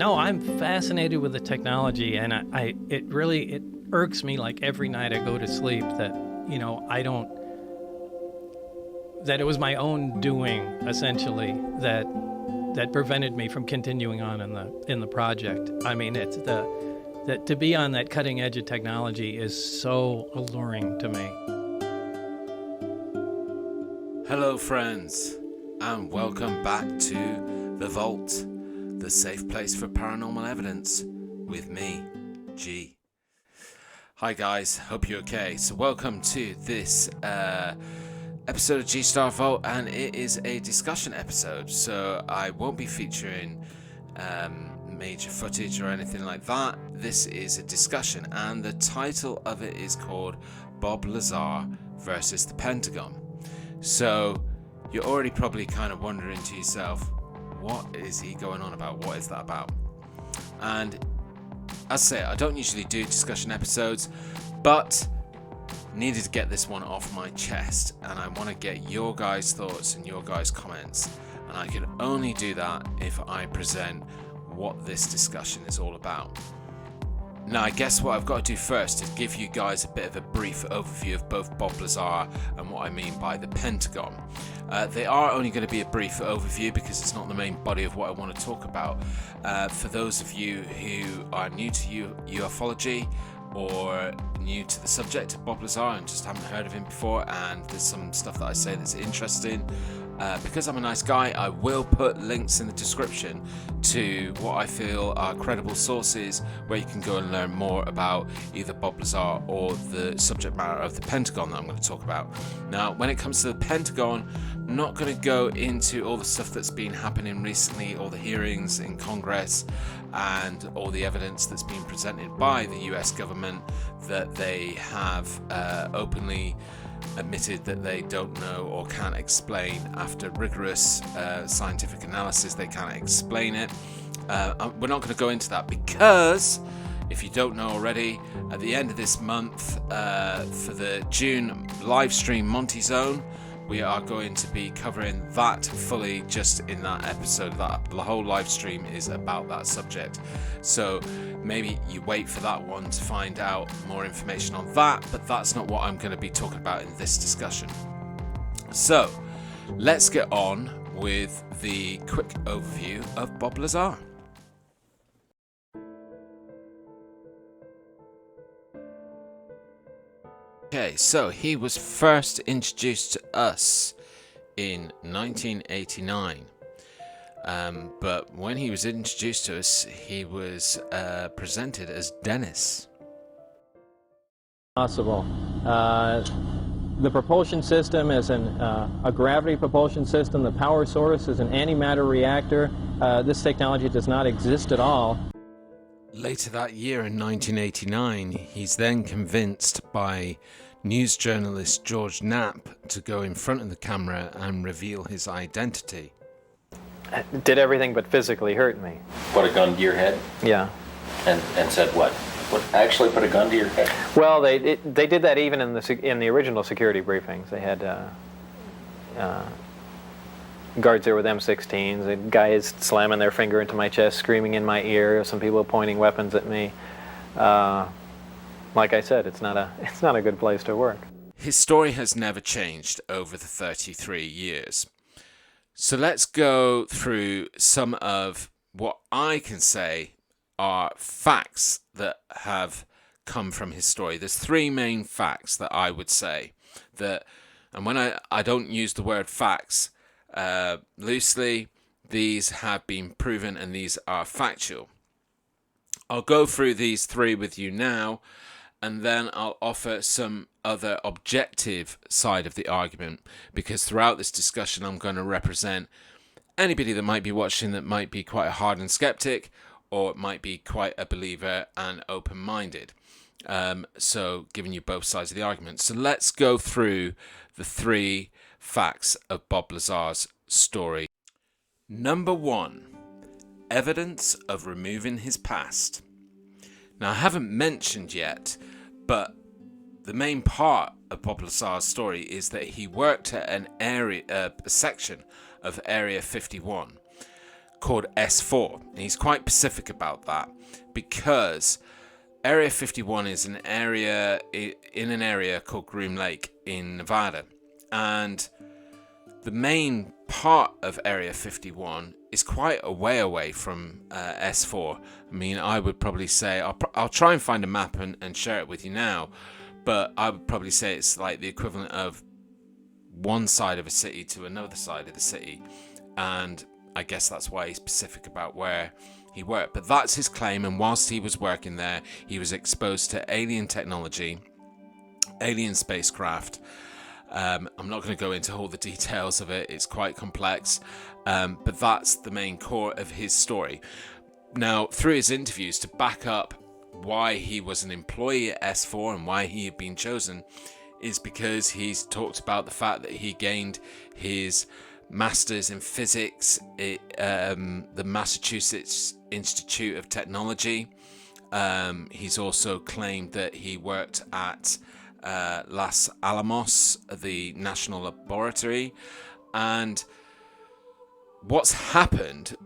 No, I'm fascinated with the technology, and it irks me like every night I go to sleep that, that it was my own doing essentially that prevented me from continuing on in the project. I mean, it's that to be on that cutting edge of technology is so alluring to me. Hello friends, and welcome back to The Vault, the safe place for paranormal evidence, with me, G. Hi guys, hope you're okay. So welcome to this episode of G Star Vault, and it is a discussion episode, so I won't be featuring major footage or anything like that. This is a discussion, and the title of it is called Bob Lazar versus the Pentagon. So you're already probably kind of wondering to yourself, what is he going on about? What is that about? And as I say, I don't usually do discussion episodes, but needed to get this one off my chest, and I want to get your guys' thoughts and your guys' comments, and I can only do that if I present what this discussion is all about. Now, I guess what I've got to do first is give you guys a bit of a brief overview of both Bob Lazar and what I mean by the Pentagon. They are only going to be a brief overview because it's not the main body of what I want to talk about. For those of you who are new to ufology or new to the subject of Bob Lazar and just haven't heard of him before, and there's some stuff that I say that's interesting, because I'm a nice guy, I will put links in the description to what I feel are credible sources where you can go and learn more about either Bob Lazar or the subject matter of the Pentagon that I'm going to talk about. Now, when it comes to the Pentagon, I'm not going to go into all the stuff that's been happening recently, all the hearings in Congress and all the evidence that's been presented by the US government that they have openly admitted that they don't know or can't explain. After rigorous scientific analysis, they can't explain it. We're not going to go into that because, if you don't know already, at the end of this month, for the June live stream Monty Zone, we are going to be covering that fully just in that episode. That the whole live stream is about that subject. So maybe you wait for that one to find out more information on that, but that's not what I'm going to be talking about in this discussion. So let's get on with the quick overview of Bob Lazar. Okay, so he was first introduced to us in 1989, but when he was introduced to us, he was presented as Dennis. Possible. The propulsion system is a gravity propulsion system. The power source is an antimatter reactor. This technology does not exist at all. Later that year in 1989, he's then convinced by news journalist George Knapp to go in front of the camera and reveal his identity. It did everything but physically hurt me. Put a gun to your head? Yeah. And said what? Actually put a gun to your head? Well, they did that even in the original security briefings. They had guards there with M16s, and guys slamming their finger into my chest, screaming in my ear, some people pointing weapons at me. Like I said, it's not a good place to work. His story has never changed over the 33 years. So let's go through some of what I can say are facts that have come from his story. There's three main facts that I would say that, and when I don't use the word facts loosely, these have been proven and these are factual. I'll go through these three with you now, and then I'll offer some other objective side of the argument, because throughout this discussion I'm going to represent anybody that might be watching that might be quite a hardened skeptic, or might be quite a believer and open-minded. So giving you both sides of the argument. So let's go through the three facts of Bob Lazar's story. Number one, evidence of removing his past. Now, I haven't mentioned yet, but the main part of Bob Lazar's story is that he worked at a section of Area 51 called S4. And he's quite specific about that because Area 51 is an area in an area called Groom Lake in Nevada. And the main part of Area 51 is quite a way away from S4. I mean, I would probably say, I'll try and find a map and share it with you now, but I would probably say it's like the equivalent of one side of a city to another side of the city. And I guess that's why he's specific about where he worked. But that's his claim, and whilst he was working there, he was exposed to alien technology, alien spacecraft. I'm not going to go into all the details of it, it's quite complex, but that's the main core of his story. Now, through his interviews, to back up why he was an employee at S4 and why he had been chosen, is because he's talked about the fact that he gained his master's in physics at the Massachusetts Institute of Technology. He's also claimed that he worked at Los Alamos, the National Laboratory, and what happened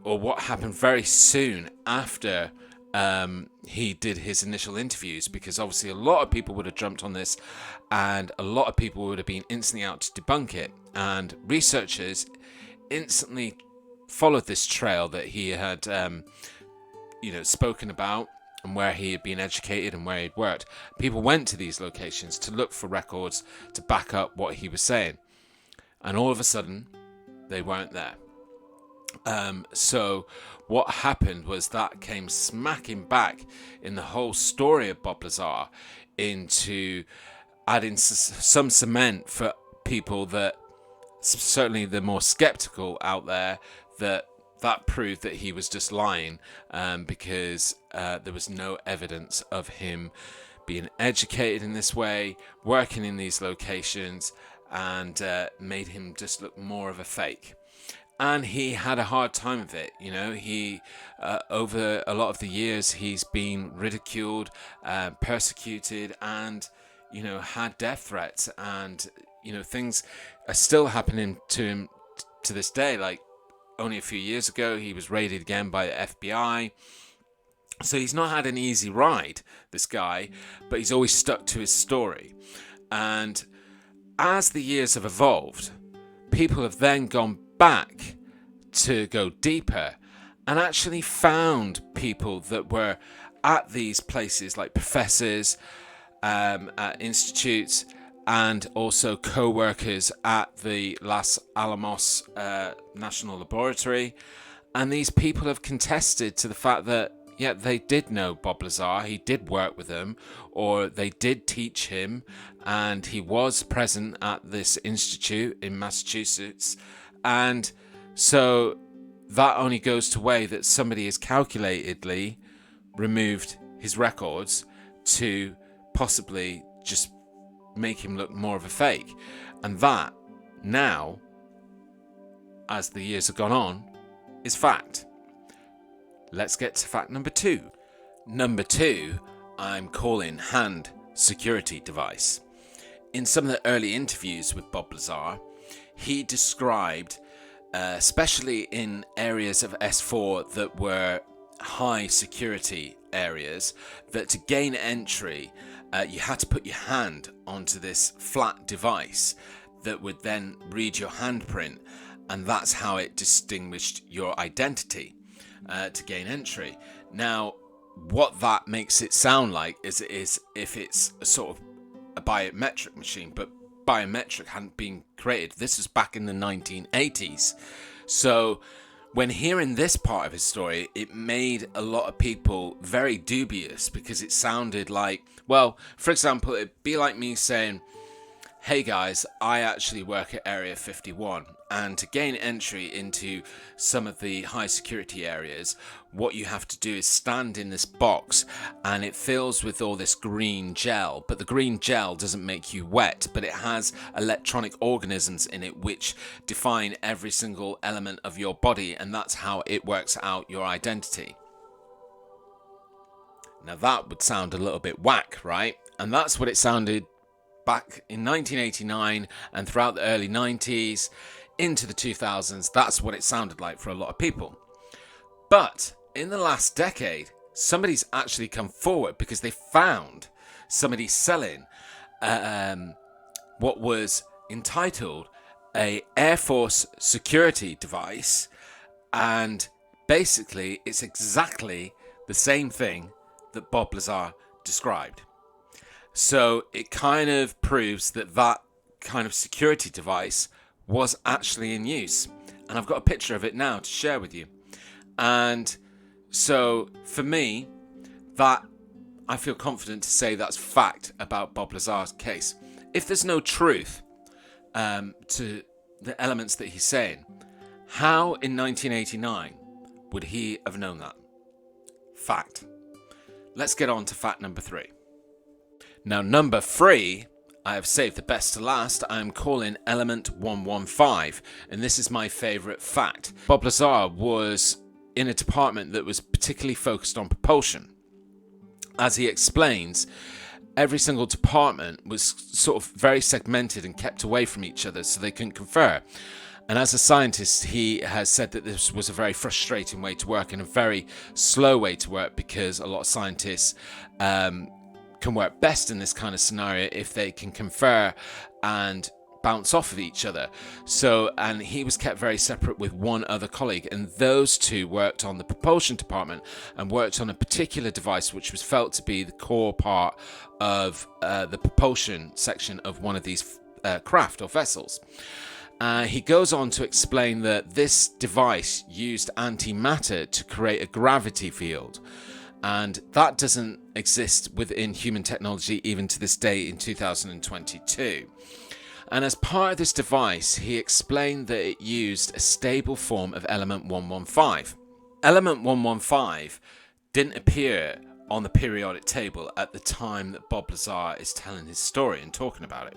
very soon after he did his initial interviews, because obviously a lot of people would have jumped on this and a lot of people would have been instantly out to debunk it, and researchers instantly followed this trail that he had spoken about, and where he had been educated and where he'd worked. People went to these locations to look for records to back up what he was saying. And all of a sudden, they weren't there. So what happened was that came smacking back in the whole story of Bob Lazar into adding some cement for people that, certainly the more skeptical out there, that proved that he was just lying, because there was no evidence of him being educated in this way, working in these locations, and made him just look more of a fake. And he had a hard time of it. He over a lot of the years he's been ridiculed, persecuted, and had death threats, and things are still happening to him to this day. Like, only a few years ago, he was raided again by the FBI. So he's not had an easy ride, this guy, but he's always stuck to his story. And as the years have evolved, people have then gone back to go deeper and actually found people that were at these places, like professors at institutes, and also co-workers at the Los Alamos National Laboratory. And these people have contested to the fact that, yeah, they did know Bob Lazar, he did work with them, or they did teach him, and he was present at this institute in Massachusetts. And so that only goes to weigh that somebody has calculatedly removed his records to possibly just make him look more of a fake. And that now, as the years have gone on, is fact. Let's get to fact number 2. Number 2, I'm calling hand security device. In some of the early interviews with Bob Lazar, he described, especially in areas of S4 that were high security areas, that to gain entry, you had to put your hand onto this flat device that would then read your handprint, and that's how it distinguished your identity to gain entry. Now, what that makes it sound like is if it's a sort of a biometric machine, but biometric hadn't been created. This was back in the 1980s. So when hearing this part of his story, it made a lot of people very dubious, because it sounded like, well, for example, it'd be like me saying, hey guys, I actually work at Area 51, and to gain entry into some of the high security areas, what you have to do is stand in this box, and it fills with all this green gel, but the green gel doesn't make you wet, but it has electronic organisms in it which define every single element of your body, and that's how it works out your identity. Now that would sound a little bit whack, right? And that's what it sounded back in 1989 and throughout the early 90s into the 2000s. That's what it sounded like for a lot of people. But in the last decade, somebody's actually come forward because they found somebody selling what was entitled a Air Force security device, and basically it's exactly the same thing that Bob Lazar described. So it kind of proves that that kind of security device was actually in use, and I've got a picture of it now to share with you. And so for me, that I feel confident to say that's fact about Bob Lazar's case. If there's no truth to the elements that he's saying, how in 1989 would he have known that? Fact. Let's get on to fact number 3. Now, number 3, I have saved the best to last. I am calling element 115, and this is my favourite fact. Bob Lazar was in a department that was particularly focused on propulsion. As he explains, every single department was sort of very segmented and kept away from each other so they couldn't confer. And as a scientist, he has said that this was a very frustrating way to work and a very slow way to work, because a lot of scientists can work best in this kind of scenario if they can confer and bounce off of each other. So, and he was kept very separate with one other colleague, and those two worked on the propulsion department and worked on a particular device which was felt to be the core part of the propulsion section of one of these craft or vessels. He goes on to explain that this device used antimatter to create a gravity field, and that doesn't exist within human technology even to this day in 2022. And as part of this device, he explained that it used a stable form of element 115. Element 115 didn't appear on the periodic table at the time that Bob Lazar is telling his story and talking about it.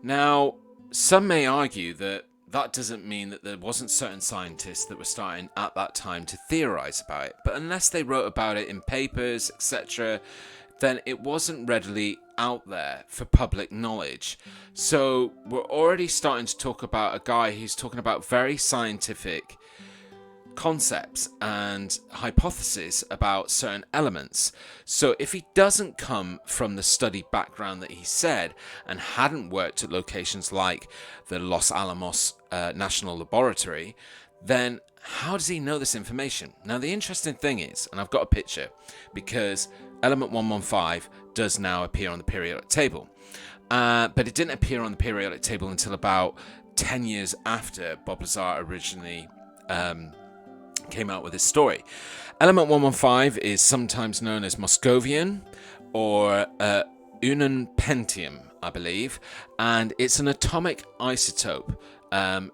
Now, some may argue that that doesn't mean that there wasn't certain scientists that were starting at that time to theorize about it, but unless they wrote about it in papers, etc., then it wasn't readily out there for public knowledge. So we're already starting to talk about a guy who's talking about very scientific concepts and hypotheses about certain elements. So if he doesn't come from the study background that he said and hadn't worked at locations like the Los Alamos National Laboratory, then how does he know this information? Now, the interesting thing is, and I've got a picture, because element 115 does now appear on the periodic table, but it didn't appear on the periodic table until about 10 years after Bob Lazar originally came out with his story. Element 115 is sometimes known as Moscovian or ununpentium, I believe, and it's an atomic isotope.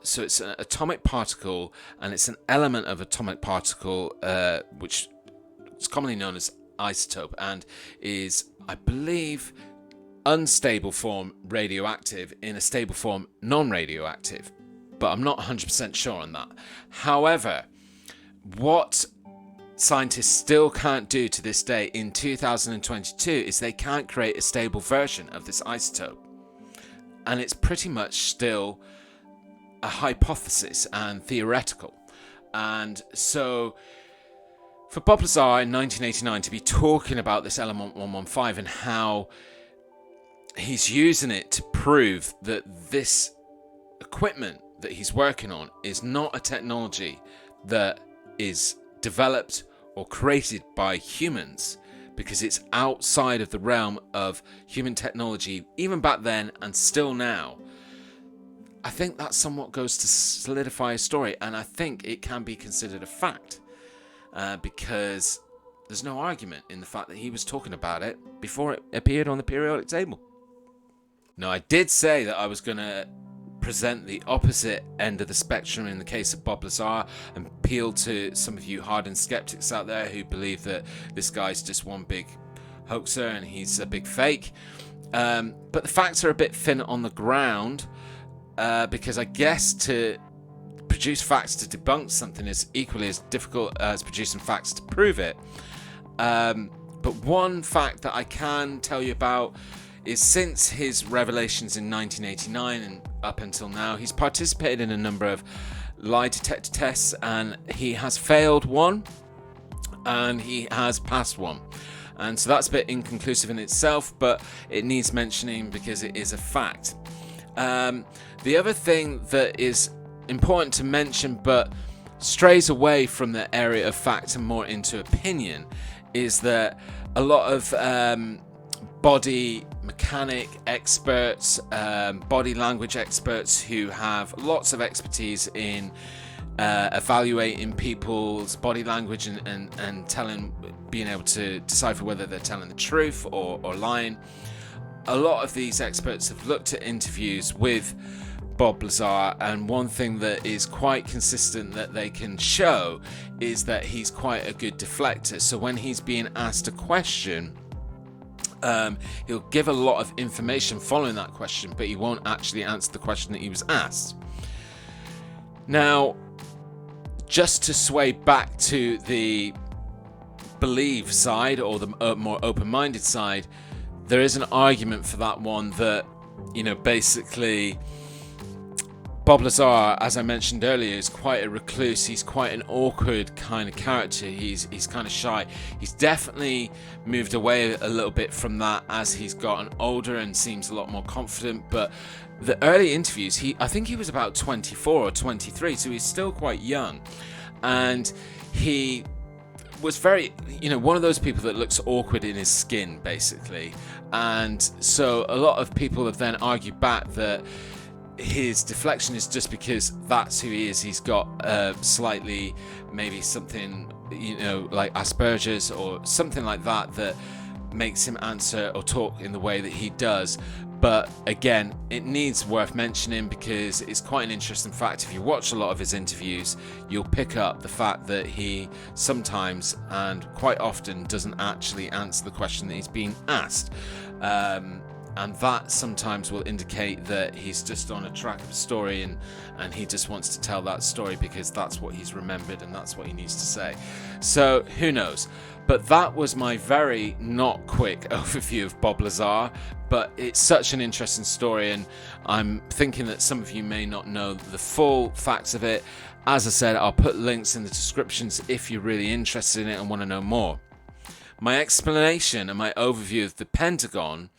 So it's an atomic particle, and it's an element of atomic particle, which is commonly known as isotope, and is, I believe, unstable form radioactive in a stable form non-radioactive, but I'm not 100% sure on that. However, what scientists still can't do to this day in 2022 is they can't create a stable version of this isotope, and it's pretty much still a hypothesis and theoretical. And so for Bob Lazar in 1989 to be talking about this element 115 and how he's using it to prove that this equipment that he's working on is not a technology that is developed or created by humans, because it's outside of the realm of human technology, even back then and still now, I think that somewhat goes to solidify a story, and I think it can be considered a fact, because there's no argument in the fact that he was talking about it before it appeared on the periodic table. Now, I did say that I was going to present the opposite end of the spectrum in the case of Bob Lazar and appeal to some of you hardened skeptics out there who believe that this guy's just one big hoaxer and he's a big fake. But the facts are a bit thin on the ground, because I guess to produce facts to debunk something is equally as difficult as producing facts to prove it. But one fact that I can tell you about is, since his revelations in 1989 and up until now, he's participated in a number of lie detector tests, and he has failed one and he has passed one. And so that's a bit inconclusive in itself, but it needs mentioning because it is a fact. The other thing that is important to mention but strays away from the area of fact and more into opinion is that a lot of body mechanic experts, body language experts who have lots of expertise in evaluating people's body language and being able to decipher whether they're telling the truth or lying. A lot of these experts have looked at interviews with Bob Lazar, and one thing that is quite consistent that they can show is that he's quite a good deflector. So when he's being asked a question, he'll give a lot of information following that question, but he won't actually answer the question that he was asked. Now, just to sway back to the believe side or the more open-minded side, there is an argument for that one that, basically Bob Lazar, as I mentioned earlier, is quite a recluse. He's quite an awkward kind of character. He's kind of shy. He's definitely moved away a little bit from that as he's gotten older and seems a lot more confident. But the early interviews, I think he was about 24 or 23, so he's still quite young. And he was very, one of those people that looks awkward in his skin, basically. And so a lot of people have then argued back that his deflection is just because that's who he is. He's got slightly, maybe something, like Asperger's or something like that makes him answer or talk in the way that he does. But again, it needs worth mentioning because it's quite an interesting fact. If you watch a lot of his interviews, you'll pick up the fact that he sometimes and quite often doesn't actually answer the question that he's being asked. And that sometimes will indicate that he's just on a track of a story and he just wants to tell that story because that's what he's remembered and that's what he needs to say. So who knows? But that was my very not quick overview of Bob Lazar, but it's such an interesting story, and I'm thinking that some of you may not know the full facts of it. As I said, I'll put links in the descriptions if you're really interested in it and want to know more. My explanation and my overview of the Pentagon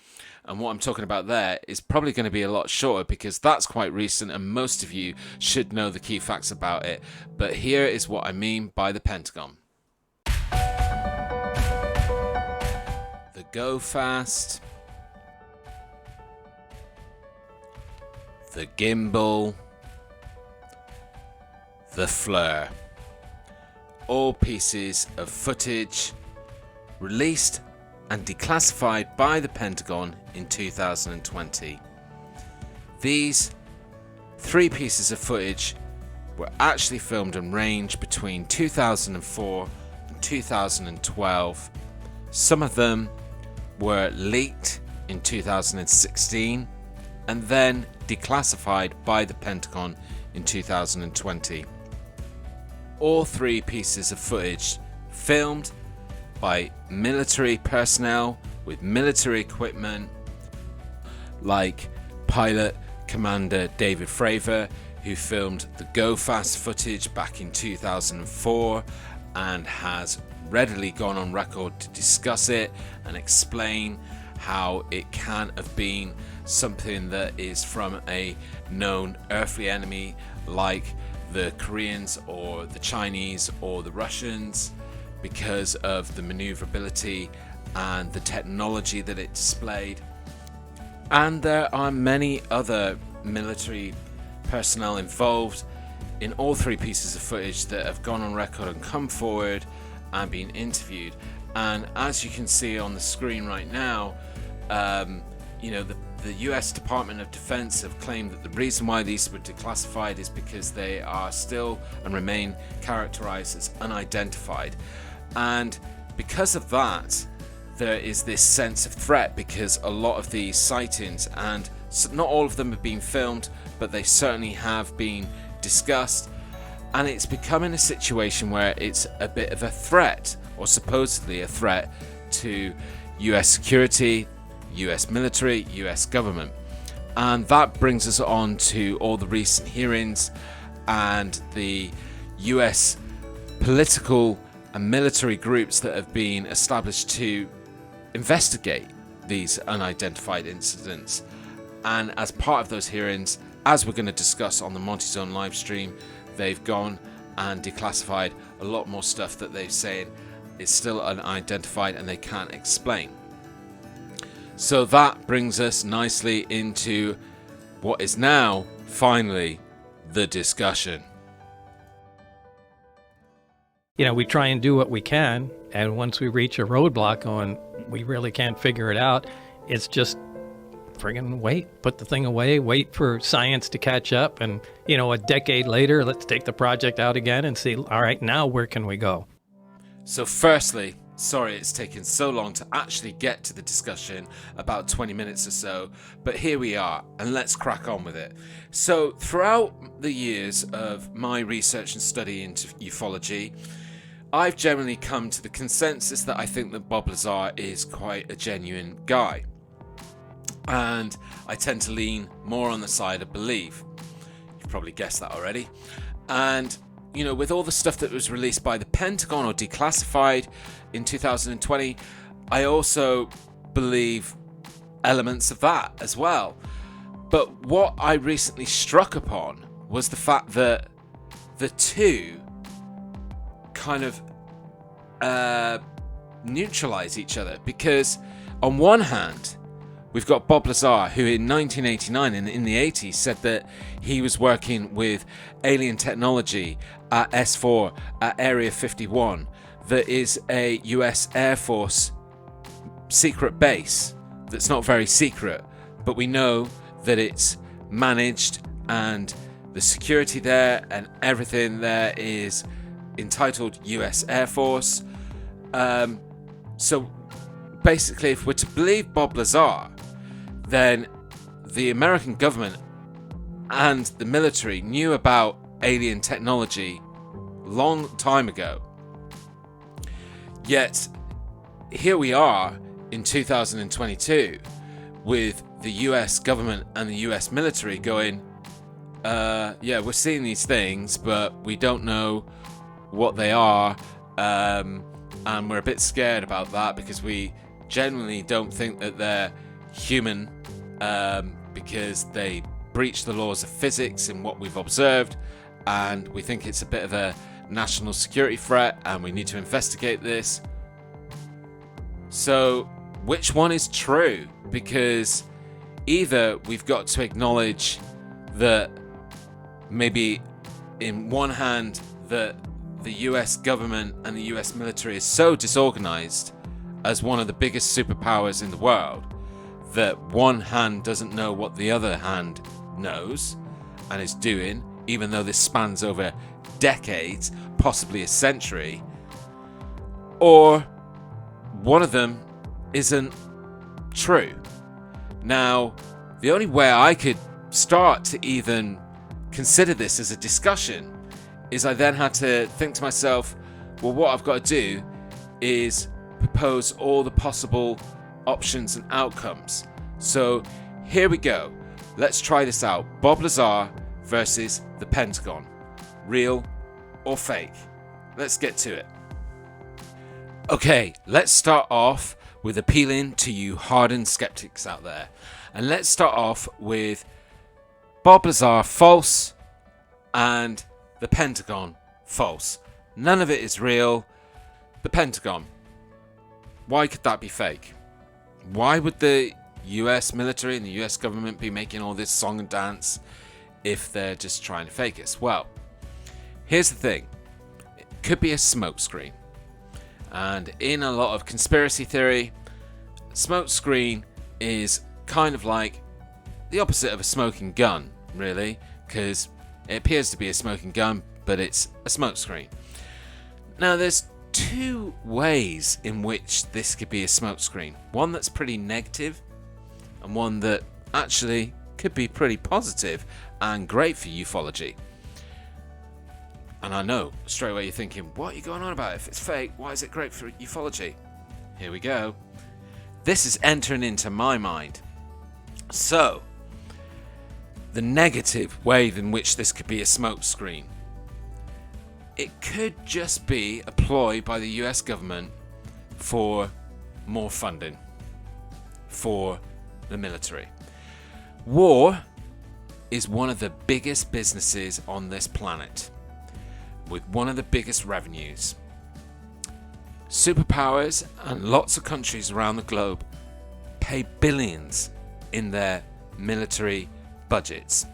and what I'm talking about there is probably going to be a lot shorter because that's quite recent and most of you should know the key facts about it. But here is what I mean by the Pentagon. The Go Fast, the Gimbal, the Flare. All pieces of footage released and declassified by the Pentagon in 2020. These 3 pieces of footage were actually filmed and ranged between 2004 and 2012. Some of them were leaked in 2016 and then declassified by the Pentagon in 2020. All 3 pieces of footage filmed by military personnel with military equipment, like pilot Commander David Fravor, who filmed the Go Fast footage back in 2004 and has readily gone on record to discuss it and explain how it can have been something that is from a known earthly enemy like the Koreans or the Chinese or the Russians, because of the maneuverability and the technology that it displayed. And there are many other military personnel involved in all 3 pieces of footage that have gone on record and come forward and been interviewed. And as you can see on the screen right now, the US Department of Defense have claimed that the reason why these were declassified is because they are still and remain characterized as unidentified. And because of that, there is this sense of threat because a lot of these sightings, and not all of them have been filmed, but they certainly have been discussed, and it's becoming a situation where it's a bit of a threat, or supposedly a threat, to US security, US military, US government. And that brings us on to all the recent hearings and the US political and military groups that have been established to investigate these unidentified incidents. And as part of those hearings, as we're going to discuss on the Monty Zone live stream, they've gone and declassified a lot more stuff that they're saying is still unidentified and they can't explain. So that brings us nicely into what is now finally the discussion. We try and do what we can, and once we reach a roadblock going, we really can't figure it out, it's just friggin' wait, put the thing away, wait for science to catch up, and, a decade later, let's take the project out again and see, all right, now where can we go? So firstly, sorry it's taken so long to actually get to the discussion, about 20 minutes or so, but here we are, and let's crack on with it. So throughout the years of my research and study into ufology, I've generally come to the consensus that I think that Bob Lazar is quite a genuine guy. And I tend to lean more on the side of belief. You've probably guessed that already. And, with all the stuff that was released by the Pentagon or Declassified in 2020, I also believe elements of that as well. But what I recently struck upon was the fact that the two kind of neutralize each other, because on one hand we've got Bob Lazar, who in 1989 and in the 80s said that he was working with alien technology at S4 at Area 51, that is a US Air Force secret base that's not very secret, but we know that it's managed and the security there and everything there is entitled US Air Force. So basically, if we're to believe Bob Lazar, then the American government and the military knew about alien technology long time ago. Yet here we are in 2022 with the US government and the US military going, yeah, we're seeing these things, but we don't know what they are, and we're a bit scared about that because we generally don't think that they're human, because they breach the laws of physics in what we've observed, and we think it's a bit of a national security threat and we need to investigate this. So which one is true? Because either we've got to acknowledge that maybe in one hand that the US government and the US military is so disorganized as one of the biggest superpowers in the world that one hand doesn't know what the other hand knows and is doing, even though this spans over decades, possibly a century, or one of them isn't true. Now, the only way I could start to even consider this as a discussion is I then had to think to myself, well, what I've got to do is propose all the possible options and outcomes. So here we go. Let's try this out. Bob Lazar versus the Pentagon. Real or fake? Let's get to it. Okay, let's start off with appealing to you hardened skeptics out there. And let's start off with Bob Lazar false and the Pentagon false. None of it is real. The Pentagon. Why could that be fake? Why would the US military and the US government be making all this song and dance if they're just trying to fake us? Well, here's the thing. It could be a smokescreen. And in a lot of conspiracy theory, smokescreen is kind of like the opposite of a smoking gun, really, because it appears to be a smoking gun, but it's a smokescreen. Now, there's two ways in which this could be a smokescreen. One that's pretty negative, and one that actually could be pretty positive and great for ufology. And I know, straight away you're thinking, what are you going on about? If it's fake, why is it great for ufology? Here we go. This is entering into my mind. So, the negative way in which this could be a smokescreen. It could just be a ploy by the US government for more funding for the military. War is one of the biggest businesses on this planet, with one of the biggest revenues. Superpowers and lots of countries around the globe pay billions in their military budgets.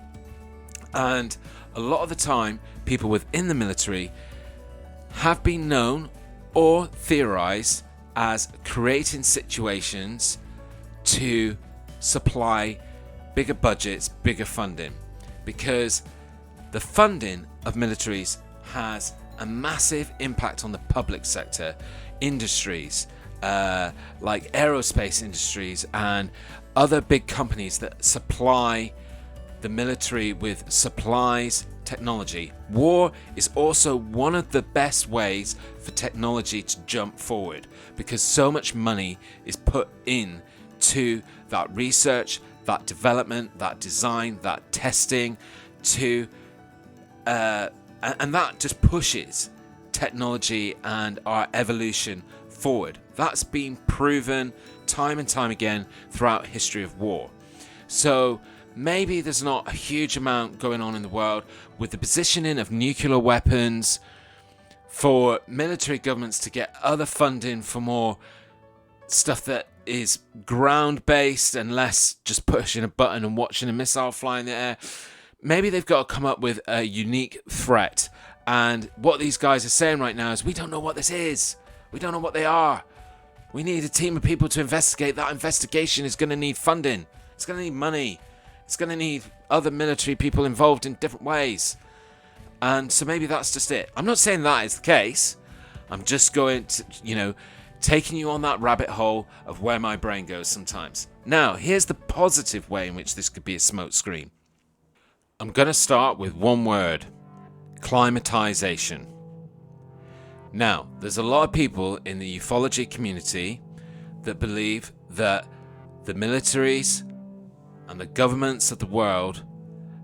And a lot of the time, people within the military have been known or theorized as creating situations to supply bigger budgets, bigger funding, because the funding of militaries has a massive impact on the public sector industries, like aerospace industries and other big companies that supply the military with supplies, technology. War is also one of the best ways for technology to jump forward, because so much money is put in to that research, that development, that design, that testing, and that just pushes technology and our evolution forward. That's been proven time and time again throughout history of war. So maybe there's not a huge amount going on in the world with the positioning of nuclear weapons for military governments to get other funding for more stuff that is ground-based and less just pushing a button and watching a missile fly in the air. Maybe they've got to come up with a unique threat. And what these guys are saying right now is, we don't know what this is. We don't know what they are. We need a team of people to investigate. That investigation is going to need funding. It's going to need money. It's going to need other military people involved in different ways. And so maybe that's just it. I'm not saying that is the case. I'm just going to, taking you on that rabbit hole of where my brain goes sometimes. Now, here's the positive way in which this could be a smokescreen. I'm going to start with one word: climatization. Now, there's a lot of people in the ufology community that believe that the militaries and the governments of the world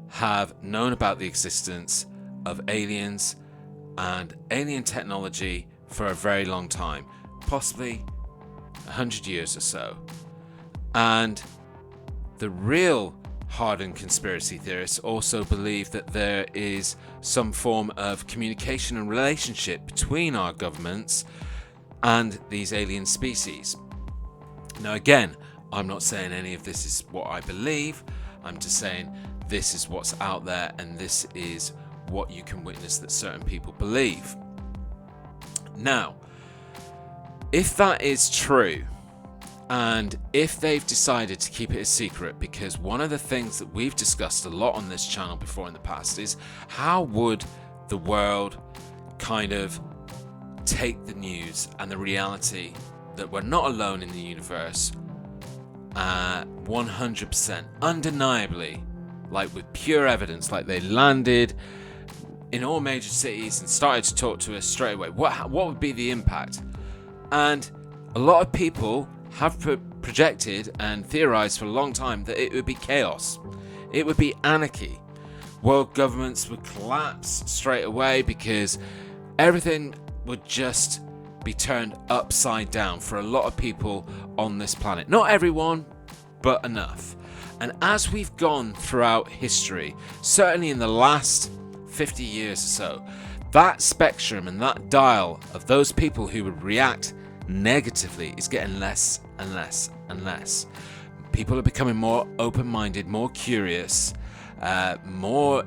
have known about the existence of aliens and alien technology for a very long time, possibly 100 years or so. And the real hardened conspiracy theorists also believe that there is some form of communication and relationship between our governments and these alien species. Now again, I'm not saying any of this is what I believe. I'm just saying this is what's out there, and this is what you can witness that certain people believe. Now, if that is true, and if they've decided to keep it a secret, because one of the things that we've discussed a lot on this channel before in the past is how would the world kind of take the news and the reality that we're not alone in the universe 100%, undeniably, like with pure evidence, like they landed in all major cities and started to talk to us straight away. What would be the impact? And a lot of people have projected and theorized for a long time that it would be chaos. It would be anarchy. World governments would collapse straight away because everything would just be turned upside down for a lot of people on this planet. Not everyone, but enough. And as we've gone throughout history, certainly in the last 50 years or so, that spectrum and that dial of those people who would react negatively is getting less and less and less. People are becoming more open-minded, more curious, more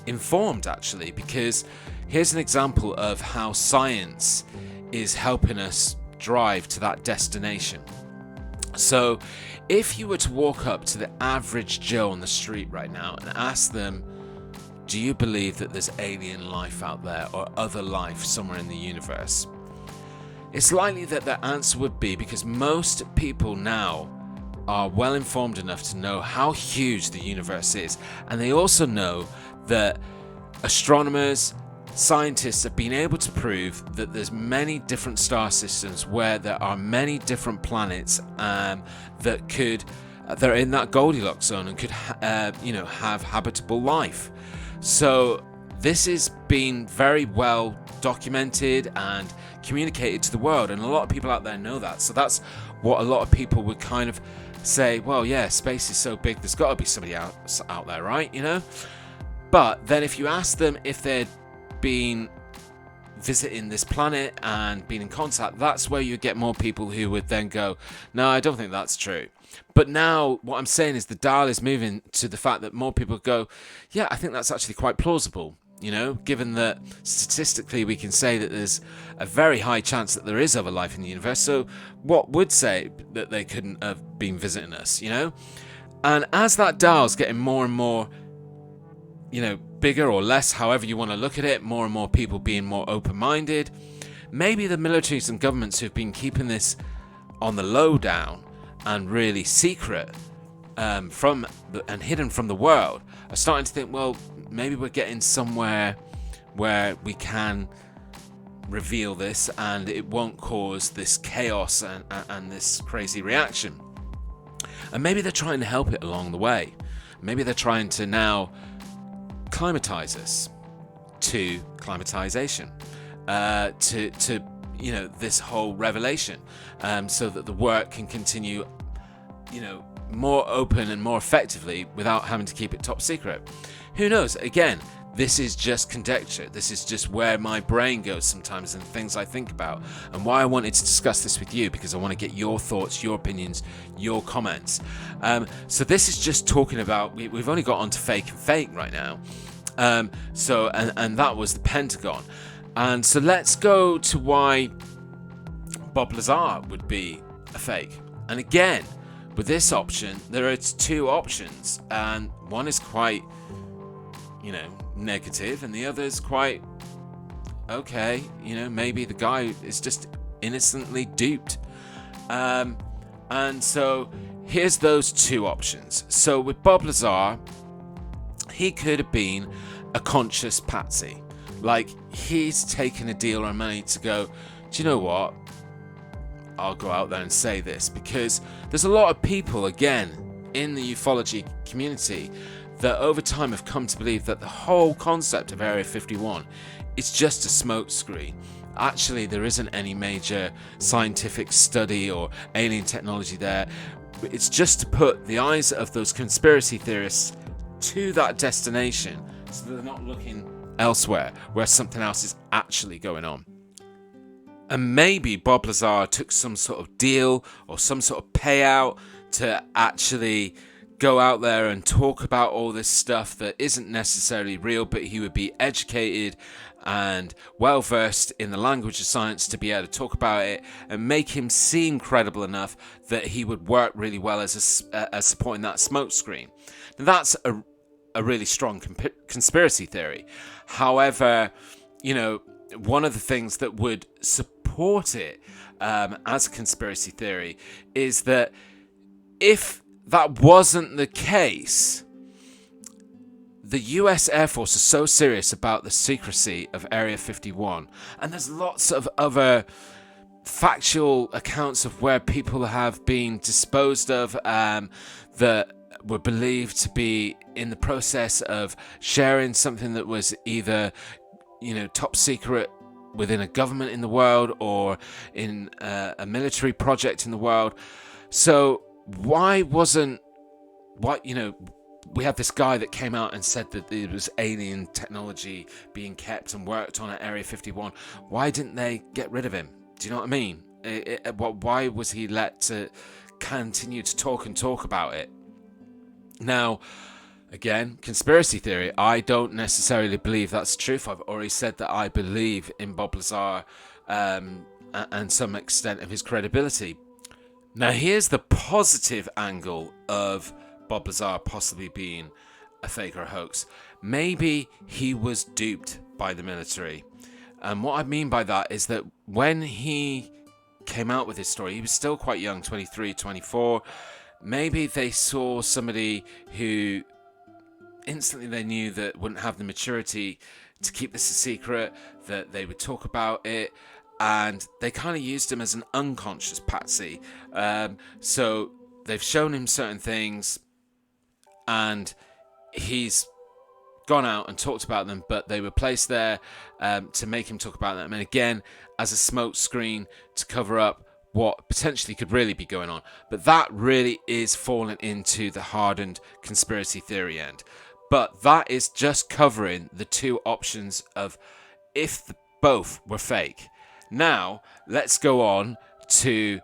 informed actually, because here's an example of how science is helping us drive to that destination. So if you were to walk up to the average Joe on the street right now and ask them, do you believe that there's alien life out there or other life somewhere in the universe? It's likely that their answer would be, because most people now are well informed enough to know how huge the universe is, and they also know that astronomers, scientists have been able to prove that there's many different star systems where there are many different planets that could they're in that Goldilocks zone and could have habitable life. So this is being very well documented and communicated to the world, and a lot of people out there know that. So that's what a lot of people would kind of say, well, yeah, space is so big, there's got to be somebody out there, right? But then if you ask them if they'd been visiting this planet and being in contact, that's where you get more people who would then go, no, I don't think that's true. But now what I'm saying is the dial is moving to the fact that more people go, yeah, I think that's actually quite plausible, given that statistically we can say that there's a very high chance that there is other life in the universe. So what would say that they couldn't have been visiting us, And as that dial's getting more and more, bigger or less, however you want to look at it, more and more people being more open-minded, maybe the militaries and governments who've been keeping this on the low down and really secret and hidden from the world are starting to think, well, maybe we're getting somewhere where we can reveal this and it won't cause this chaos and this crazy reaction. And maybe they're trying to help it along the way. Maybe they're trying to now climatize us to climatization, to this whole revelation, so that the work can continue, more open and more effectively without having to keep it top secret. Who knows? Again, this is just conjecture. This is just where my brain goes sometimes and things I think about, and why I wanted to discuss this with you, because I want to get your thoughts, your opinions, your comments. So this is just talking about, we've only got onto fake and fake right now. So that was the Pentagon. And so let's go to why Bob Lazar would be a fake. And again, with this option, there are two options, and one is quite, negative, and the other is quite okay. Maybe the guy is just innocently duped. And so here's those two options. So with Bob Lazar, he could have been a conscious patsy. Like, he's taken a deal or money to go, do you know what? I'll go out there and say this, because there's a lot of people, again, in the ufology community that over time have come to believe that the whole concept of Area 51 is just a smokescreen. Actually, there isn't any major scientific study or alien technology there. It's just to put the eyes of those conspiracy theorists to that destination so they're not looking elsewhere where something else is actually going on. And maybe Bob Lazar took some sort of deal or some sort of payout to actually go out there and talk about all this stuff that isn't necessarily real, but he would be educated and well versed in the language of science to be able to talk about it and make him seem credible enough that he would work really well as supporting that smokescreen. That's a really strong conspiracy theory. However, one of the things that would support it as a conspiracy theory is that if that wasn't the case, the US Air Force is so serious about the secrecy of Area 51, and there's lots of other factual accounts of where people have been disposed of that were believed to be in the process of sharing something that was either top secret within a government in the world or in a military project in the world. So why we have this guy that came out and said that there was alien technology being kept and worked on at Area 51. Why didn't they get rid of him? Do you know what I mean? Why was he let to continue to talk about it? Now, again, conspiracy theory. I don't necessarily believe that's the truth. I've already said that I believe in Bob Lazar and some extent of his credibility. Now, here's the positive angle of Bob Lazar possibly being a fake or a hoax. Maybe he was duped by the military. And what I mean by that is that when he came out with his story, he was still quite young, 23, 24. Maybe they saw somebody who instantly they knew that wouldn't have the maturity to keep this a secret, that they would talk about it, and they kind of used him as an unconscious patsy. So they've shown him certain things, and he's gone out and talked about them, but they were placed there to make him talk about them, and again as a smoke screen to cover up what potentially could really be going on. But that really is falling into the hardened conspiracy theory end. But that is just covering the two options of if both were fake. Now let's go on to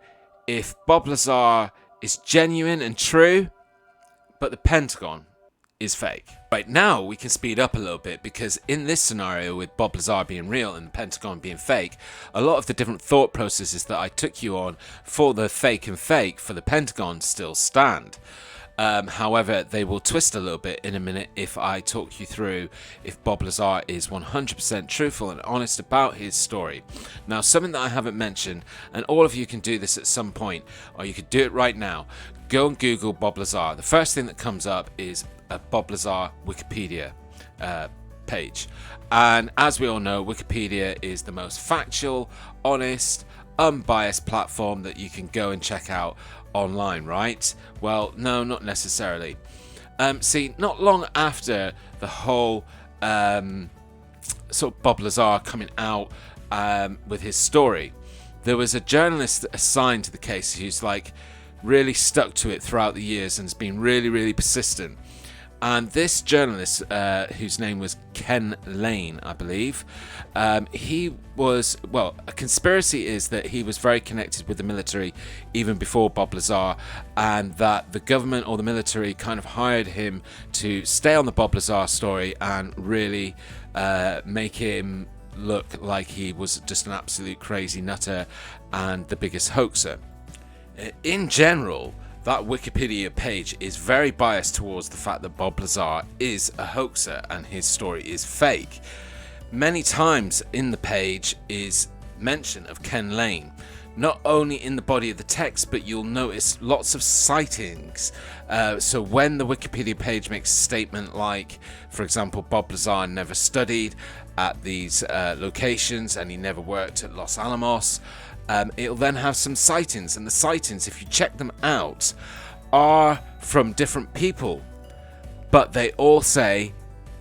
if Bob Lazar is genuine and true, but the Pentagon is fake. Right, now we can speed up a little bit, because in this scenario with Bob Lazar being real and the Pentagon being fake, a lot of the different thought processes that I took you on for the fake and fake for the Pentagon still stand. However, they will twist a little bit in a minute if I talk you through if Bob Lazar is 100% truthful and honest about his story. Now, something that I haven't mentioned, and all of you can do this at some point, or you could do it right now, go and Google Bob Lazar. The first thing that comes up is a Bob Lazar Wikipedia page. And as we all know, Wikipedia is the most factual, honest, unbiased platform that you can go and check out online, right? Well, no, not necessarily. See, not long after the whole sort of Bob Lazar coming out with his story, there was a journalist assigned to the case who's like really stuck to it throughout the years and has been really, really persistent. And this journalist, whose name was Ken Lane, I believe, he was, well, a conspiracy is that he was very connected with the military even before Bob Lazar, and that the government or the military kind of hired him to stay on the Bob Lazar story and really make him look like he was just an absolute crazy nutter and the biggest hoaxer. In general, that Wikipedia page is very biased towards the fact that Bob Lazar is a hoaxer and his story is fake. Many times in the page is mention of Ken Lane, not only in the body of the text, but you'll notice lots of sightings. So when the Wikipedia page makes a statement like, for example, Bob Lazar never studied at these locations and he never worked at Los Alamos, it'll then have some sightings, and the sightings, if you check them out, are from different people, but they all say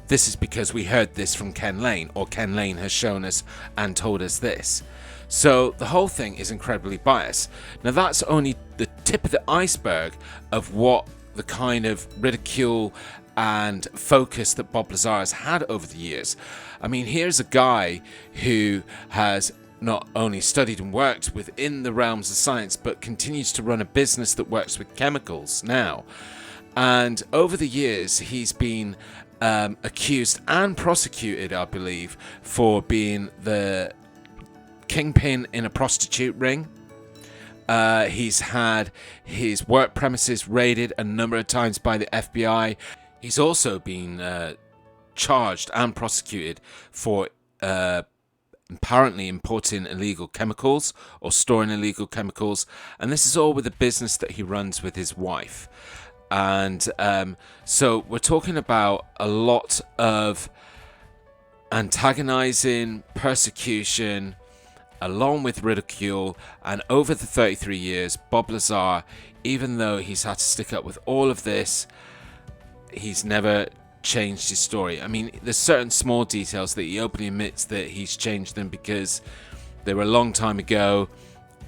this is because we heard this from Ken Lane, or Ken Lane has shown us and told us this. So the whole thing is incredibly biased. Now that's only the tip of the iceberg of what the kind of ridicule and focus that Bob Lazar has had over the years. I mean, here's a guy who has not only studied and worked within the realms of science, but continues to run a business that works with chemicals now. And over the years, he's been accused and prosecuted, I believe, for being the kingpin in a prostitute ring. He's had his work premises raided a number of times by the FBI. He's also been charged and prosecuted for apparently importing illegal chemicals or storing illegal chemicals, and this is all with a business that he runs with his wife. And so we're talking about a lot of antagonizing, persecution, along with ridicule. And over the 33 years, Bob Lazar, even though he's had to stick up with all of this, he's never changed his story. I mean, there's certain small details that he openly admits that he's changed them because they were a long time ago.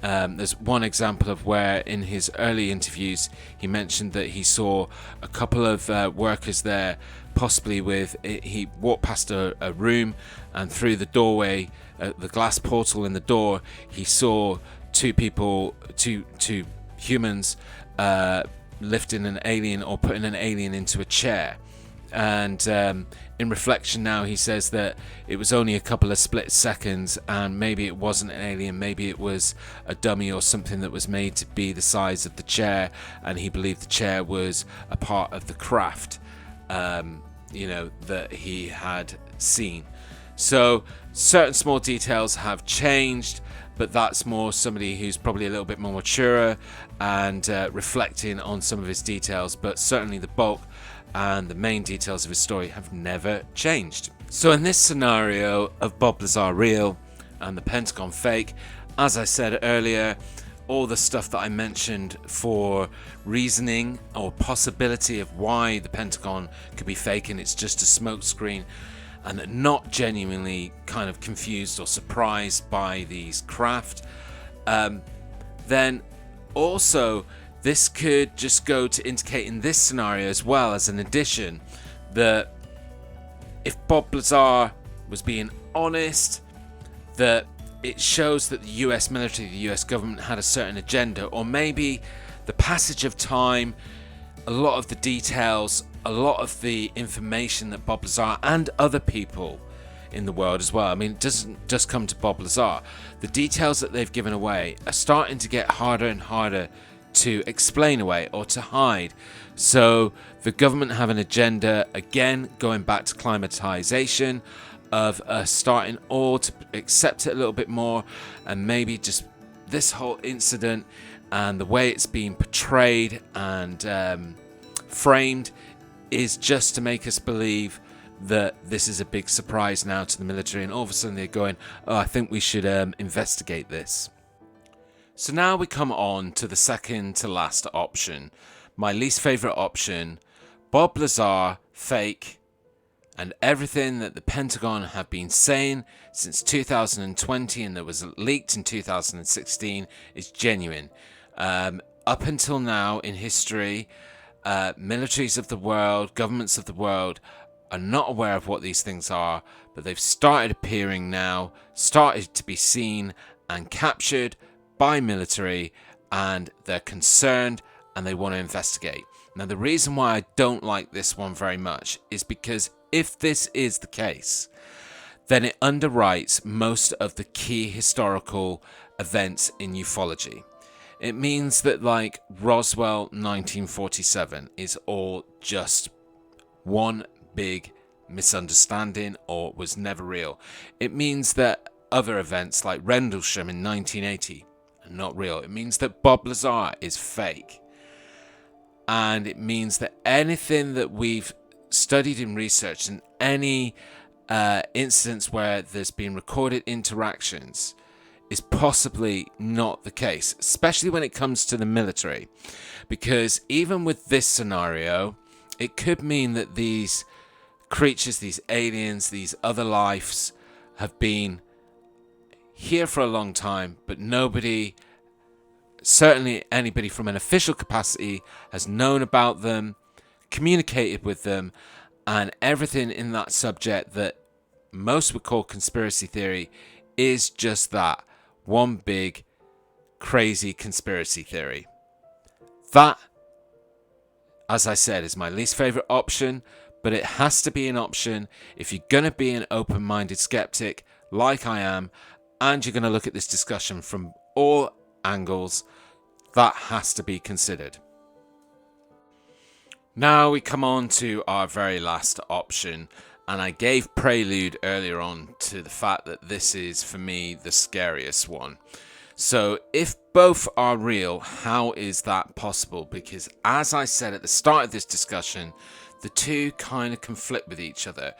There's one example of where in his early interviews he mentioned that he saw a couple of workers there, possibly with, he walked past a room, and through the doorway, the glass portal in the door, he saw two humans lifting an alien or putting an alien into a chair. And in reflection now, he says that it was only a couple of split seconds, and maybe it wasn't an alien, maybe it was a dummy or something that was made to be the size of the chair, and he believed the chair was a part of the craft that he had seen. So certain small details have changed, but that's more somebody who's probably a little bit more mature and reflecting on some of his details, but certainly the bulk and the main details of his story have never changed. So in this scenario of Bob Lazar Real and the Pentagon fake, as I said earlier, all the stuff that I mentioned for reasoning or possibility of why the Pentagon could be fake and it's just a smokescreen, and not genuinely kind of confused or surprised by these craft, then also this could just go to indicate in this scenario as well as an addition that if Bob Lazar was being honest, that it shows that the US military, the US government had a certain agenda, or maybe the passage of time, a lot of the details, a lot of the information that Bob Lazar and other people in the world as well, I mean, it doesn't just come to Bob Lazar, the details that they've given away are starting to get harder and harder to explain away or to hide. So the government have an agenda, again, going back to climatization, of starting all to accept it a little bit more, and maybe just this whole incident and the way it's being portrayed and framed is just to make us believe that this is a big surprise now to the military, and all of a sudden they're going, oh, I think we should investigate this. So now we come on to the second to last option, my least favorite option: Bob Lazar fake, and everything that the Pentagon have been saying since 2020 and that was leaked in 2016 is genuine. Up until now in history, militaries of the world, governments of the world are not aware of what these things are, but they've started appearing now, started to be seen and captured by military, and they're concerned and they want to investigate. Now, the reason why I don't like this one very much is because if this is the case, then it underwrites most of the key historical events in ufology. It means that, like, Roswell 1947 is all just one big misunderstanding or was never real. It means that other events like Rendlesham in 1980 are not real. It means that Bob Lazar is fake. And it means that anything that we've studied and researched and any incidents where there's been recorded interactions is possibly not the case, especially when it comes to the military. Because even with this scenario, it could mean that these creatures, these aliens, these other lives have been here for a long time, but nobody, certainly anybody from an official capacity, has known about them, communicated with them, and everything in that subject that most would call conspiracy theory is just that, one big crazy conspiracy theory. That, as I said, is my least favorite option, but it has to be an option if you're going to be an open-minded skeptic like I am, and you're going to look at this discussion from all angles. That has to be considered. Now we come on to our very last option, and I gave prelude earlier on to the fact that this is, for me, the scariest one. So if both are real, how is that possible? Because as I said at the start of this discussion, the two kind of conflict with each other.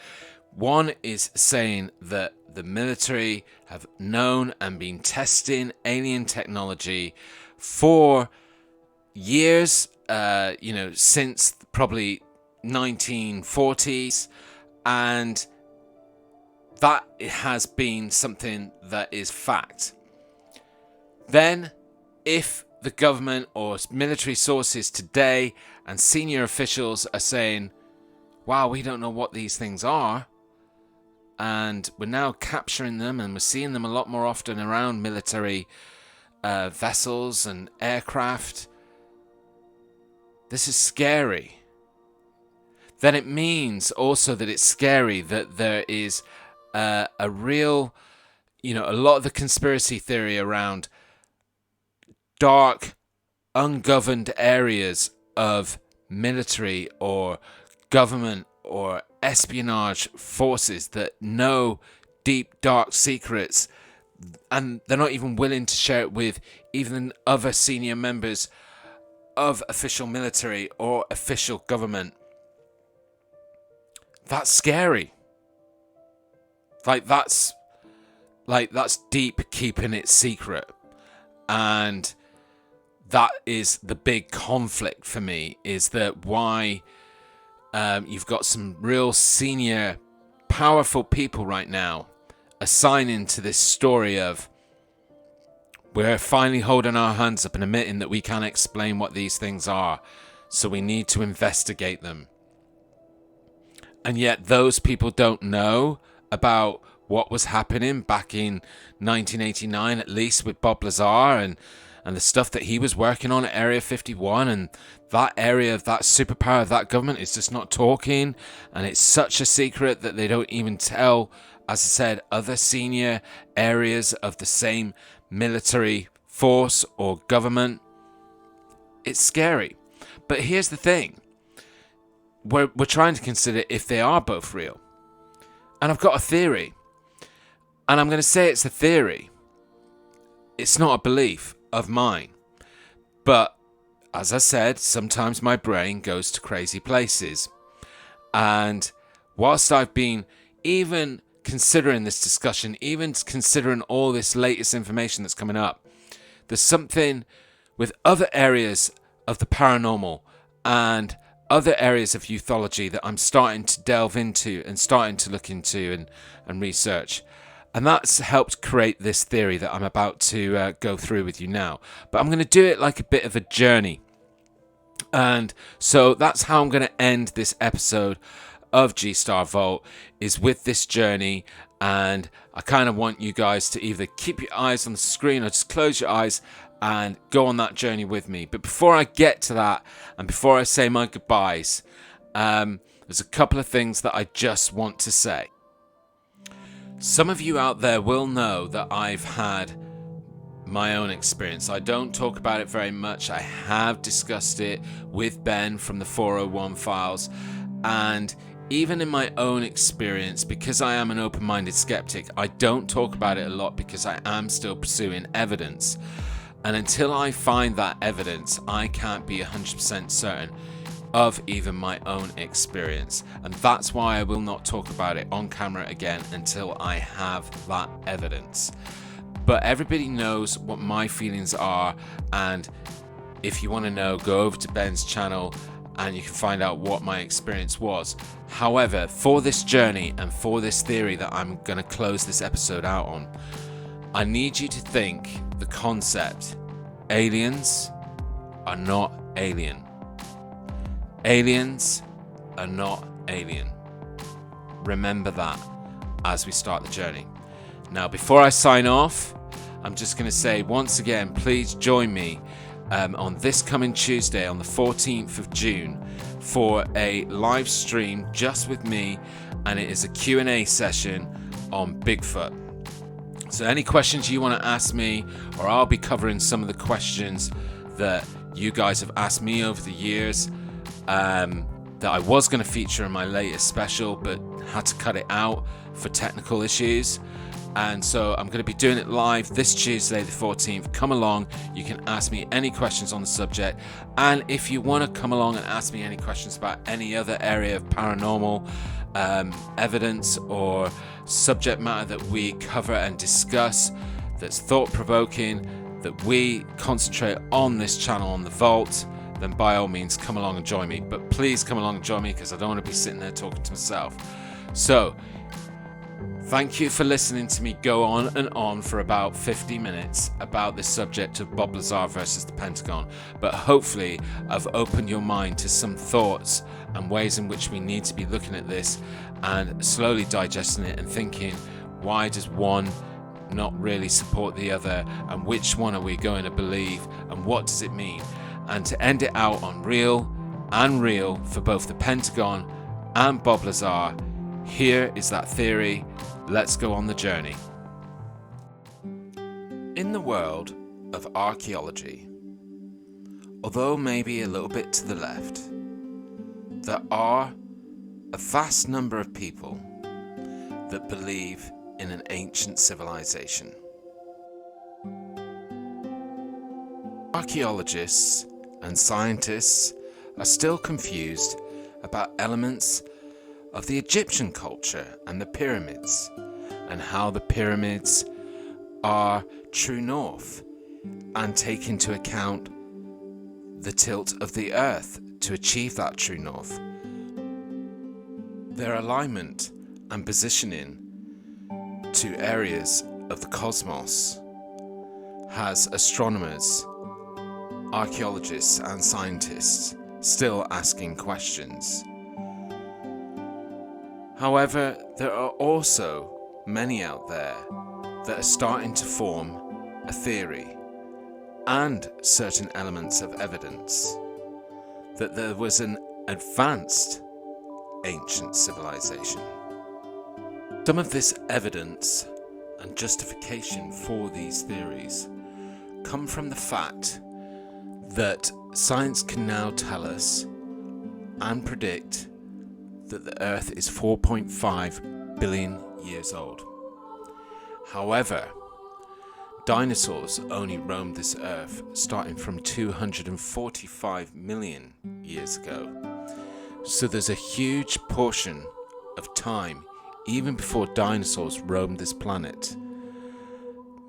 One is saying that the military have known and been testing alien technology for years, since probably 1940s, and that it has been something that is fact. Then, if the government or military sources today and senior officials are saying, wow, we don't know what these things are, and we're now capturing them and we're seeing them a lot more often around military vessels and aircraft, this is scary. Then it means also that it's scary that there is a real, a lot of the conspiracy theory around dark, ungoverned areas of military or government or espionage forces that know deep, dark secrets, and they're not even willing to share it with even other senior members of official military or official government. That's scary. That's deep, keeping it secret. And that is the big conflict for me, is that why you've got some real senior, powerful people right now assigning to this story of we're finally holding our hands up and admitting that we can't explain what these things are, so we need to investigate them. And yet those people don't know about what was happening back in 1989, at least with Bob Lazar and the stuff that he was working on at Area 51, and that area of that superpower of that government is just not talking, and it's such a secret that they don't even tell, as I said, other senior areas of the same military force or government. It's scary. But here's the thing. We're trying to consider if they are both real. And I've got a theory. And I'm going to say it's a theory. It's not a belief of mine. But as I said, sometimes my brain goes to crazy places. And whilst I've been even considering this discussion, even considering all this latest information that's coming up, there's something with other areas of the paranormal and other areas of ufology that I'm starting to delve into and starting to look into and research. And that's helped create this theory that I'm about to go through with you now. But I'm going to do it like a bit of a journey. And so that's how I'm going to end this episode of G-Star Vault, is with this journey. And I kind of want you guys to either keep your eyes on the screen or just close your eyes and go on that journey with me. But before I get to that, and before I say my goodbyes, there's a couple of things that I just want to say. Some of you out there will know that I've had my own experience. I don't talk about it very much. I have discussed it with Ben from the 401 files, and even in my own experience, because I am an open-minded skeptic, I don't talk about it a lot because I am still pursuing evidence. And until I find that evidence, I can't be 100% certain of even my own experience. And that's why I will not talk about it on camera again until I have that evidence. But everybody knows what my feelings are, and if you want to know, go over to Ben's channel and you can find out what my experience was. However, for this journey and for this theory that I'm going to close this episode out on, I need you to think the concept: aliens are not alien. Aliens are not alien. Remember that as we start the journey. Now, before I sign off, I'm just going to say once again, please join me on this coming Tuesday, on the 14th of June, for a live stream just with me, and it is a Q&A session on Bigfoot. So any questions you want to ask me, or I'll be covering some of the questions that you guys have asked me over the years, that I was going to feature in my latest special, but had to cut it out for technical issues. And so I'm going to be doing it live this Tuesday the 14th. Come along. You can ask me any questions on the subject. And if you want to come along and ask me any questions about any other area of paranormal evidence or subject matter that we cover and discuss that's thought-provoking, that we concentrate on this channel, on the Vault, then by all means come along and join me. But please come along and join me, because I don't want to be sitting there talking to myself. So thank you for listening to me go on and on for about 50 minutes about this subject of Bob Lazar versus the Pentagon. But hopefully I've opened your mind to some thoughts and ways in which we need to be looking at this and slowly digesting it and thinking, why does one not really support the other, and which one are we going to believe, and what does it mean? And to end it out on real and real for both the Pentagon and Bob Lazar, here is that theory. Let's go on the journey. In the world of archaeology, although maybe a little bit to the left, there are a vast number of people that believe in an ancient civilization. Archaeologists and scientists are still confused about elements of the Egyptian culture and the pyramids, and how the pyramids are true north and take into account the tilt of the Earth to achieve that true north. Their alignment and positioning to areas of the cosmos has astronomers, archaeologists and scientists still asking questions. However, there are also many out there that are starting to form a theory and certain elements of evidence that there was an advanced ancient civilization. Some of this evidence and justification for these theories come from the fact that science can now tell us and predict that the Earth is 4.5 billion years old. However, dinosaurs only roamed this Earth starting from 245 million years ago. So there's a huge portion of time, even before dinosaurs roamed this planet,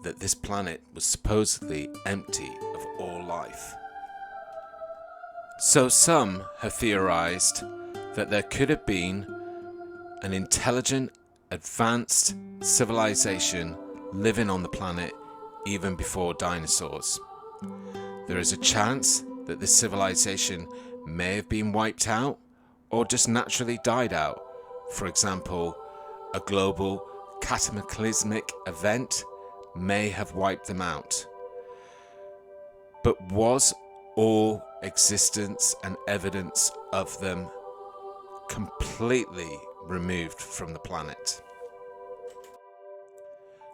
that this planet was supposedly empty of all life. So some have theorized that there could have been an intelligent, advanced civilization living on the planet even before dinosaurs. There is a chance that this civilization may have been wiped out or just naturally died out. For example, a global cataclysmic event may have wiped them out. But was all existence and evidence of them completely removed from the planet?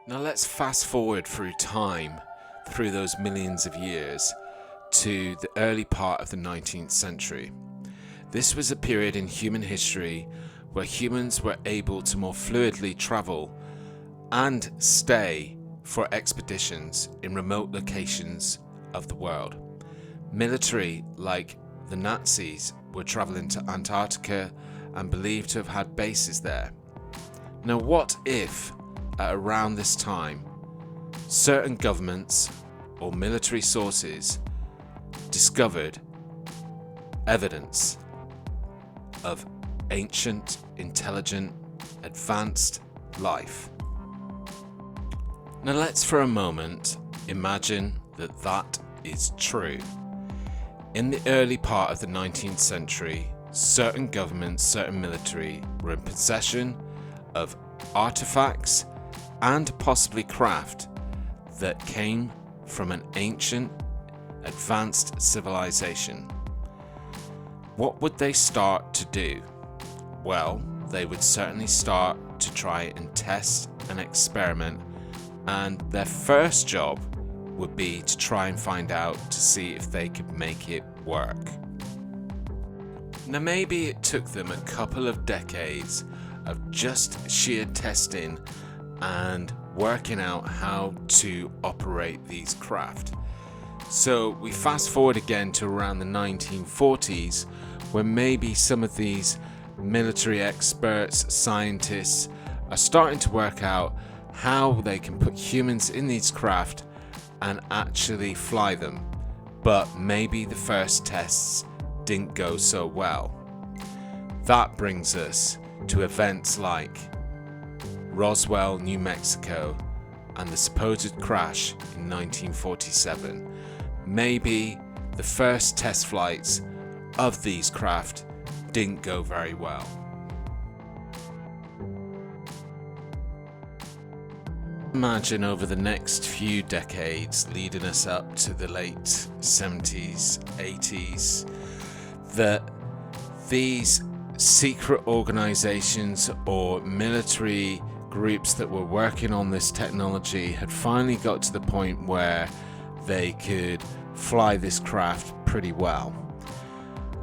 Now let's fast forward through time, through those millions of years, to the early part of the 19th century. This was a period in human history where humans were able to more fluidly travel and stay for expeditions in remote locations of the world. Military like the Nazis were traveling to Antarctica and believed to have had bases there. Now what if at around this time certain governments or military sources discovered evidence of ancient, intelligent, advanced life? Now let's for a moment imagine that that is true. In the early part of the 19th century, certain governments, certain military were in possession of artifacts and possibly craft that came from an ancient, advanced civilization. What would they start to do? Well, they would certainly start to try and test and experiment, and their first job would be to try and find out to see if they could make it work. Now maybe it took them a couple of decades of just sheer testing and working out how to operate these craft. So we fast forward again to around the 1940s, where maybe some of these military experts, scientists are starting to work out how they can put humans in these craft and actually fly them. But maybe the first tests didn't go so well. That brings us to events like Roswell, New Mexico, and the supposed crash in 1947. Maybe the first test flights of these craft didn't go very well. Imagine over the next few decades leading us up to the late 70s, 80s, that these secret organizations or military groups that were working on this technology had finally got to the point where they could fly this craft pretty well.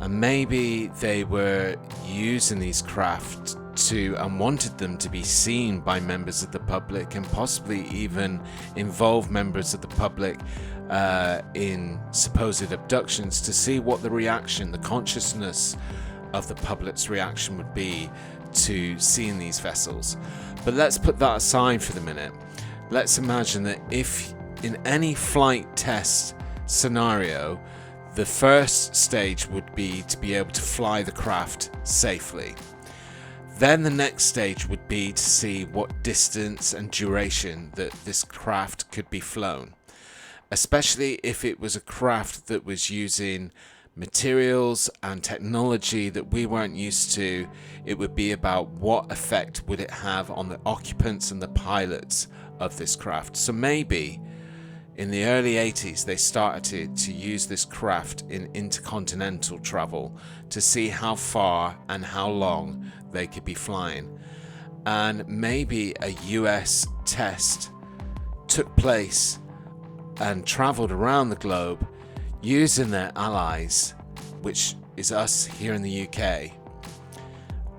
And maybe they were using these craft to and wanted them to be seen by members of the public, and possibly even involve members of the public in supposed abductions, to see what the reaction, the consciousness of the public's reaction would be to seeing these vessels. But let's put that aside for the minute. Let's imagine that if in any flight test scenario The first stage would be to be able to fly the craft safely. Then the next stage would be to see what distance and duration that this craft could be flown, especially if it was a craft that was using materials and technology that we weren't used to. It would be about what effect would it have on the occupants and the pilots of this craft. So maybe in the early 80s they started to use this craft in intercontinental travel to see how far and how long they could be flying. And maybe a US test took place and traveled around the globe using their allies, which is us here in the UK,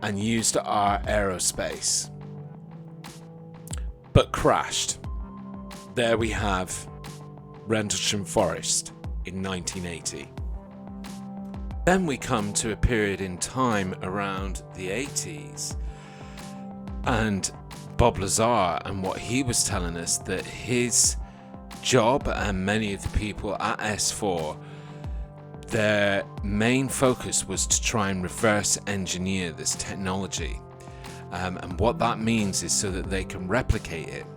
and used our aerospace, but crashed. There we have Rendlesham Forest in 1980. Then we come to a period in time around the 80s, and Bob Lazar and what he was telling us, that his job and many of the people at S4, their main focus was to try and reverse engineer this technology. And what that means is so that they can replicate it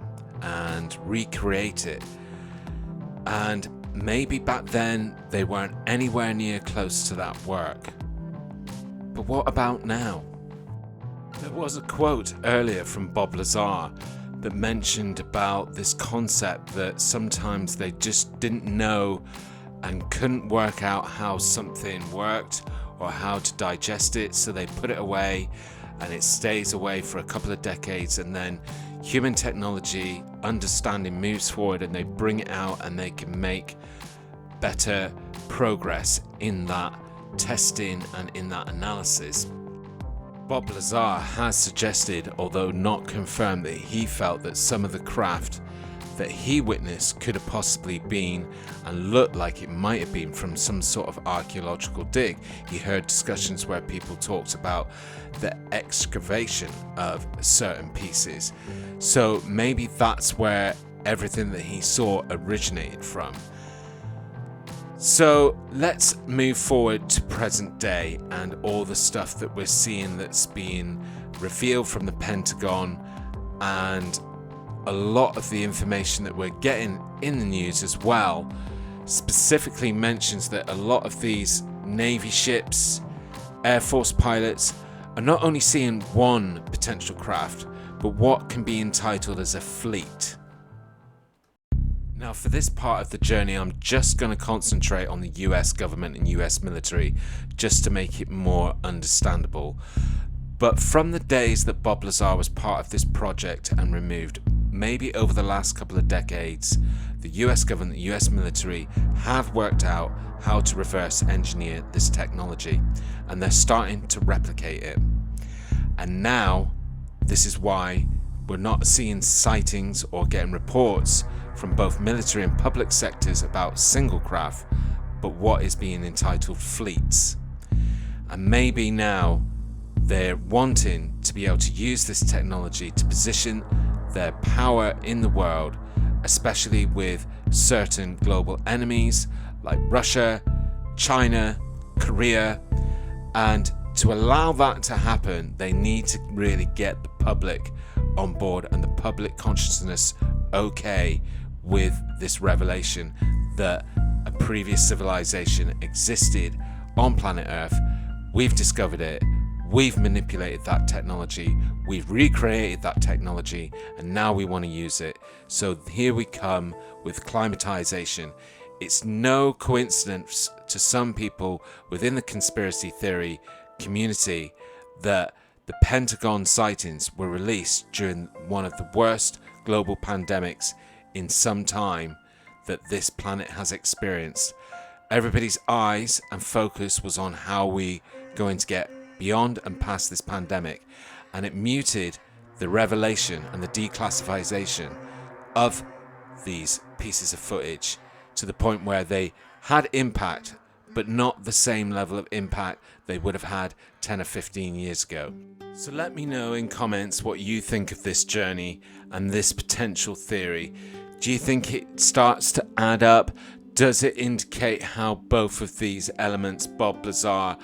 and recreate it. And maybe back then they weren't anywhere near close to that work. But what about now? There was a quote earlier from Bob Lazar that mentioned about this concept that sometimes they just didn't know and couldn't work out how something worked or how to digest it, so they put it away and it stays away for a couple of decades, and then human technology understanding moves forward and they bring it out and they can make better progress in that testing and in that analysis. Bob Lazar has suggested, although not confirmed, that he felt that some of the craft that he witnessed could have possibly been and looked like it might have been from some sort of archaeological dig. He heard discussions where people talked about the excavation of certain pieces. So maybe that's where everything that he saw originated from. So let's move forward to present day and all the stuff that we're seeing that's being revealed from the Pentagon, and a lot of the information that we're getting in the news as well specifically mentions that a lot of these Navy ships, Air Force pilots are not only seeing one potential craft, but what can be entitled as a fleet. Now, for this part of the journey, I'm just going to concentrate on the US government and US military just to make it more understandable. But from the days that Bob Lazar was part of this project and removed, maybe over the last couple of decades, the US government, the US military have worked out how to reverse engineer this technology, and they're starting to replicate it. And now, this is why we're not seeing sightings or getting reports from both military and public sectors about single craft, but what is being entitled fleets. And maybe now they're wanting to be able to use this technology to position their power in the world, especially with certain global enemies like Russia, China, Korea. And to allow that to happen, they need to really get the public on board and the public consciousness okay with this revelation that a previous civilization existed on planet Earth. We've discovered it, we've manipulated that technology, we've recreated that technology, and now we want to use it. So here we come with climatization. It's no coincidence to some people within the conspiracy theory community that the Pentagon sightings were released during one of the worst global pandemics in some time that this planet has experienced. Everybody's eyes and focus was on how we going to get beyond and past this pandemic, and it muted the revelation and the declassification of these pieces of footage to the point where they had impact, but not the same level of impact they would have had 10 or 15 years ago. So let me know in comments what you think of this journey and this potential theory. Do you think it starts to add up? Does it indicate how both of these elements, Bob Lazar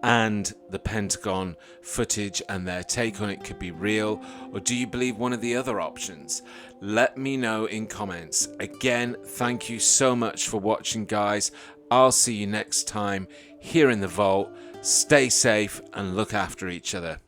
and the Pentagon footage and their take on it, could be real, or do you believe one of the other options? Let me know in comments. Again, thank you so much for watching, guys. I'll see you next time here in the vault. Stay safe and look after each other.